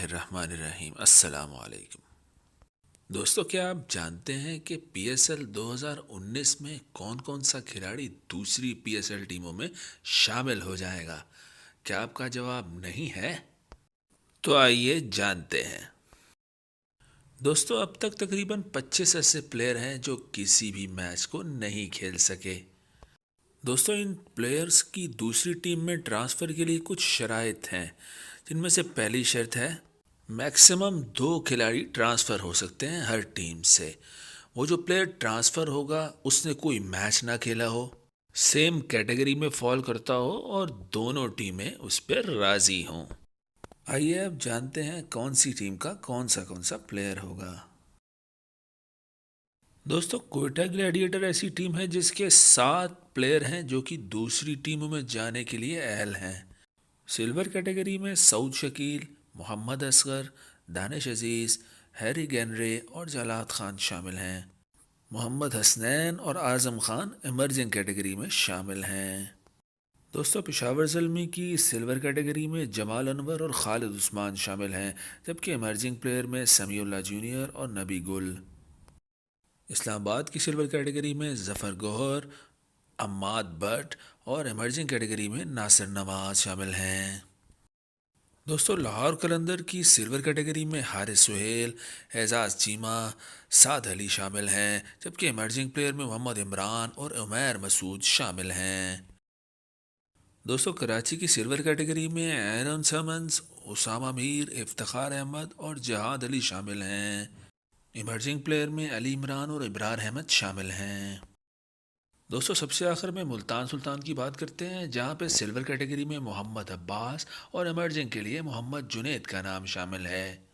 बिस्मिल्लाहिर्रहमानिर्रहीम। अस्सलाम वालेकुम। दोस्तों, क्या आप जानते हैं कि पीएसएल 2019 में कौन कौन सा खिलाड़ी दूसरी पीएसएल टीमों में शामिल हो जाएगा? क्या आपका जवाब नहीं है? तो आइए जानते हैं। दोस्तों, अब तक तकरीबन 25 ऐसे प्लेयर हैं जो किसी भी मैच को नहीं खेल सके। दोस्तों, इन प्लेयर्स की दूसरी टीम में ट्रांसफ़र के लिए कुछ शराइत हैं, जिनमें से पहली शर्त है मैक्सिमम 2 खिलाड़ी ट्रांसफ़र हो सकते हैं हर टीम से। वो जो प्लेयर ट्रांसफ़र होगा उसने कोई मैच ना खेला हो, सेम कैटेगरी में फॉल करता हो और दोनों टीमें उस पर राज़ी हों। आइए अब जानते हैं कौन सी टीम का कौन सा प्लेयर होगा। दोस्तों, कोयटा ग्लैडिएटर ऐसी टीम है जिसके 7 प्लेयर हैं जो कि दूसरी टीमों में जाने के लिए अहल हैं। सिल्वर कैटेगरी में सऊद शकील, मोहम्मद असगर, दानिश अजीज़, हैरी गेनरे और जलाद खान शामिल हैं। मोहम्मद हसनैन और आज़म खान इमर्जिंग कैटेगरी में शामिल हैं। दोस्तों, पेशावर ज़ल्मी की सिल्वर कैटेगरी में जमाल अनवर और खालिद उस्मान शामिल हैं, जबकि इमर्जिंग प्लेयर में समीउल्लाह जूनियर और नबी गुल। इस्लामाबाद की सिल्वर कैटेगरी में ज़फ़र गौहर, अम्माद भट्ट और इमर्जिंग कैटेगरी में नासिर नवाज शामिल हैं। दोस्तों, लाहौर कलंदर की सिल्वर कैटेगरी में हारिस सुहेल, एजाज चीमा, साद अली शामिल हैं, जबकि इमर्जिंग प्लेयर में मोहम्मद इमरान और उमैर मसूद शामिल हैं। दोस्तों, कराची की सिल्वर कैटेगरी में एरन समन्स, उसामा मीर, इफ्तिखार अहमद और जहाद अली शामिल हैं। इमर्जिंग प्लेयर में अली इमरान और इब्रार अहमद शामिल हैं। दोस्तों, सबसे आखिर में मुल्तान सुल्तान की बात करते हैं, जहां पे सिल्वर कैटेगरी में मोहम्मद अब्बास और इमर्जिंग के लिए मोहम्मद जुनैद का नाम शामिल है।